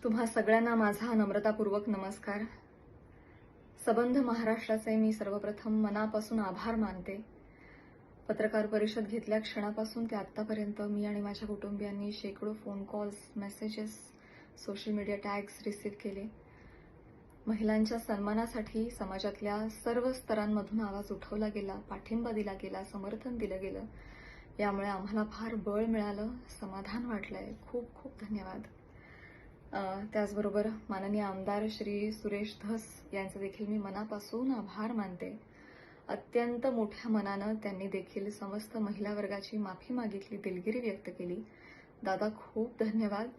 तुम्हा सगळ्यांना माझा नम्रतापूर्वक नमस्कार. सबंध महाराष्ट्राचे मी सर्वप्रथम मनापासून आभार मानते. पत्रकार परिषद घेतल्या क्षणापासून ते आतापर्यंत मी आणि माझ्या कुटुंबियांनी शेकडो phone calls, messages, social media tags receive केले. महिलांच्या सन्मानासाठी समाजातल्या सर्व स्तरांमधून आवाज उठवला गेला, पाठिंबा दिला गेला, समर्थन दिलं गेलं. यामुळे आम्हाला फार बळ मिळालं, समाधान वाटलंय. खूप खूप धन्यवाद. त्याचबरोबर माननीय आमदार श्री सुरेश धस यांचे देखील मी मनापासून आभार मानते. अत्यंत मोठ्या मनानं त्यांनी देखील समस्त महिला वर्गाची माफी मागितली, दिलगिरी व्यक्त केली. दादा खूप धन्यवाद.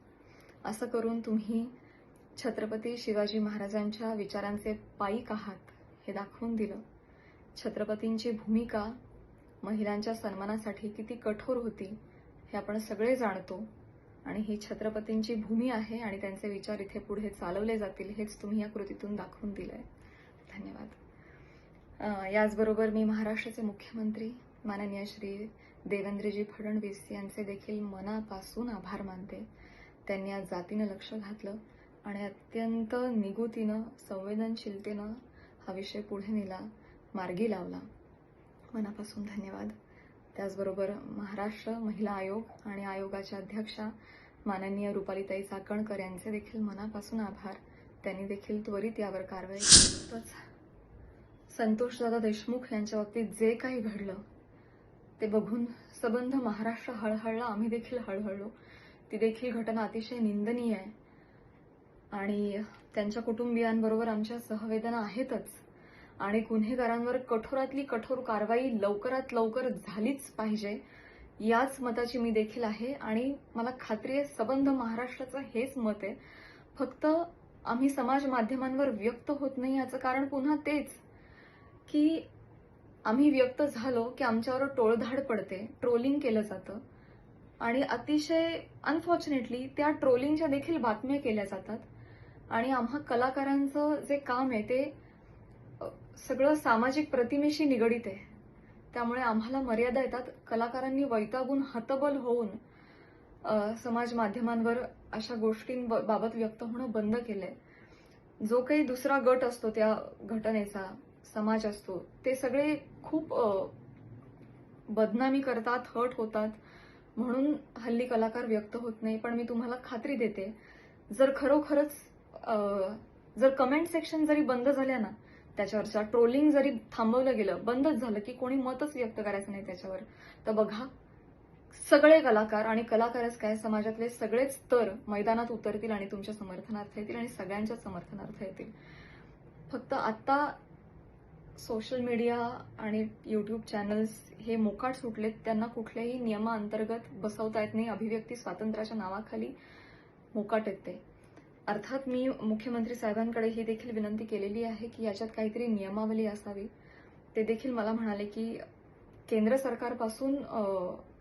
असं करून तुम्ही छत्रपती शिवाजी महाराजांच्या विचारांचे पाईक आहात हे दाखवून दिलं. छत्रपतींची भूमिका महिलांच्या सन्मानासाठी किती कठोर होती हे आपण सगळे जाणतो आणि ही छत्रपतींची भूमी आहे आणि त्यांचे विचार इथे पुढे चालवले जातील हेच तुम्ही या कृतीतून दाखवून दिलंय. धन्यवाद. याचबरोबर मी महाराष्ट्राचे मुख्यमंत्री माननीय श्री देवेंद्रजी फडणवीस यांचे देखील मनापासून आभार मानते. त्यांनी आज जातीनं लक्ष घातलं आणि अत्यंत निगुतीनं, संवेदनशीलतेनं हा विषय पुढे नेला, मार्गी लावला. मनापासून धन्यवाद. त्याचबरोबर महाराष्ट्र महिला आयोग आणि आयोगाच्या अध्यक्षा माननीय रुपालीताई चाकणकर यांचे देखील मनापासून आभार. त्यांनी देखील त्वरित यावर कारवाई केली. संतोषदादा देशमुख यांच्या बाबतीत जे काही घडलं ते बघून सबंध महाराष्ट्र हळहळला, आम्ही देखील हळहळलो. ती देखील घटना अतिशय निंदनीय आहे आणि त्यांच्या कुटुंबियांबरोबर आमच्या सहवेदना आहेतच आणि गुन्हेगारांवर कठोरातली कठोर कारवाई लवकरात लवकर झालीच पाहिजे याच मताची मी देखील आहे आणि मला खात्री आहे सबंध महाराष्ट्राचं हेच मत आहे. फक्त आम्ही समाज माध्यमांवर व्यक्त होत नाही याचं कारण पुन्हा तेच की आम्ही व्यक्त झालो की आमच्यावर टोळधाड पडते, ट्रोलिंग केलं जातं आणि अतिशय अनफॉर्च्युनेटली त्या ट्रोलिंगच्या देखील बातम्या केल्या जातात आणि आम्हा कलाकारांचं जे काम आहे ते सगळं सामाजिक प्रतिमेशी निगडीत आहे. त्यामुळे आम्हाला मर्यादा येतात. कलाकारांनी वैतागून हतबल होऊन समाज माध्यमांवर अशा गोष्टींबाबत व्यक्त होणं बंद केलंय. जो काही दुसरा गट असतो त्या घटनेचा, समाज असतो, ते सगळे खूप बदनामी करतात, हर्ट होतात म्हणून हल्ली कलाकार व्यक्त होत नाही. पण मी तुम्हाला खात्री देते जर खरोखरच जर कमेंट सेक्शन जरी बंद झाल्या ना, त्याच्यावरच्या ट्रोलिंग जरी थांबवलं गेलं, बंदच झालं की कोणी मतच व्यक्त करायचं नाही त्याच्यावर, तर बघा सगळे कलाकार आणि कलाकारच काय समाजातले सगळेच स्तर मैदानात उतरतील आणि तुमच्या समर्थनार्थ येतील आणि सगळ्यांच्या समर्थनार्थ येतील. फक्त आता सोशल मीडिया आणि युट्यूब चॅनल्स हे मोकाट सुटलेत, त्यांना कुठल्याही नियमाअंतर्गत बसवता येत नाही. अभिव्यक्ती स्वातंत्र्याच्या नावाखाली मोकाट येते. अर्थात मी मुख्यमंत्री साहेबांकडे ही देखील विनंती केलेली आहे की याच्यात काहीतरी नियमावली असावी. ते देखील मला म्हणाले की केंद्र सरकारपासून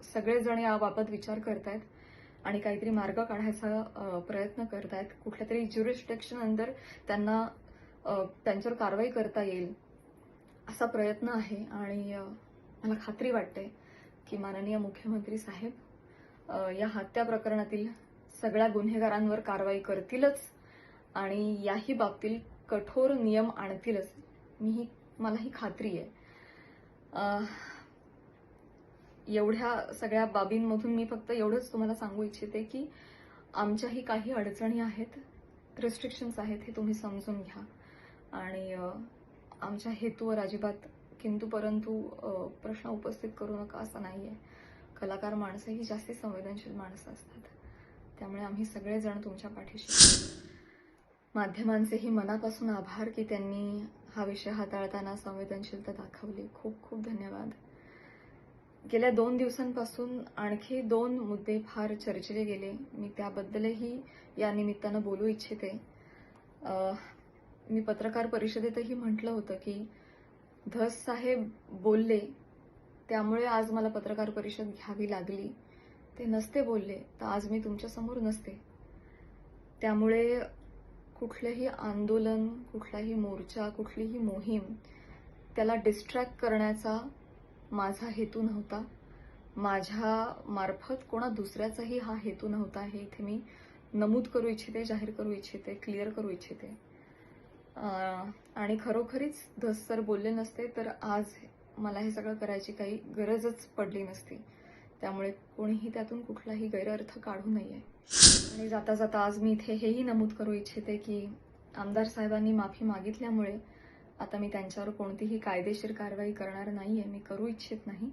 सगळेजण याबाबत विचार करतायत आणि काहीतरी मार्ग काढायचा प्रयत्न करतायत. कुठल्या तरी ज्युरिस्डिक्शन अंडर त्यांना त्यांच्यावर कारवाई करता येईल असा प्रयत्न आहे आणि मला खात्री वाटते की माननीय मुख्यमंत्री साहेब या हत्या प्रकरणातील सगळ्या गुन्हेगारांवर कारवाई करतीलच आणि याही बाबतीत कठोर नियम आणतीलच. मला ही खात्री आहे. एवढ्या सगळ्या बाबींमधून मी फक्त एवढंच तुम्हाला सांगू इच्छिते की आमच्याही काही अडचणी आहेत, रिस्ट्रिक्शन्स आहेत, हे तुम्ही समजून घ्या आणि आमच्या हेतूवर अजिबात किंतु परंतु प्रश्न उपस्थित करू नका असं नाहीये. कलाकार माणसं ही जास्ती संवेदनशील माणसं असतात, त्यामुळे आम्ही सगळेजण तुमच्या पाठीशी. माध्यमांचेही मनापासून आभार की त्यांनी हा विषय हाताळताना संवेदनशीलता दाखवली. खूप खूप धन्यवाद. गेल्या 2 दिवसांपासून आणखी 2 मुद्दे फार चर्चिले गेले. मी त्याबद्दलही या निमित्तानं बोलू इच्छिते. मी पत्रकार परिषदेतही म्हटलं होतं की धस साहेब बोलले त्यामुळे आज मला पत्रकार परिषद घ्यावी लागली. ते नसते बोलले तर आज मी तुमच्या समोर नसते. त्यामुळे कुठलंही आंदोलन, कुठलाही मोर्चा, कुठलीही मोहीम त्याला डिस्ट्रॅक्ट करण्याचा माझा हेतू नव्हता. माझ्या मार्फत कोणा दुसऱ्याचाही हा हेतू नव्हता हे इथे मी नमूद करू इच्छिते, जाहीर करू इच्छिते, क्लिअर करू इच्छिते. आणि खरोखरीच धस जर बोलले नसते तर आज मला हे सगळं करायची काही गरजच पडली नसती. त्यामुळे कोणीही त्यातून कुठलाही गैरअर्थ काढू नये. आणि जाता जाता आज मी इथे हेही नमूद करू इच्छिते की आमदार साहेबांनी माफी मागितल्यामुळे आता मी त्यांच्यावर कोणतीही कायदेशीर कारवाई करणार नाहीये, मी करू इच्छित नाही.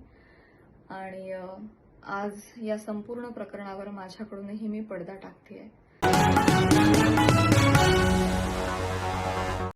आणि आज या संपूर्ण प्रकरणावर माझ्याकडूनही मी पडदा टाकतेय.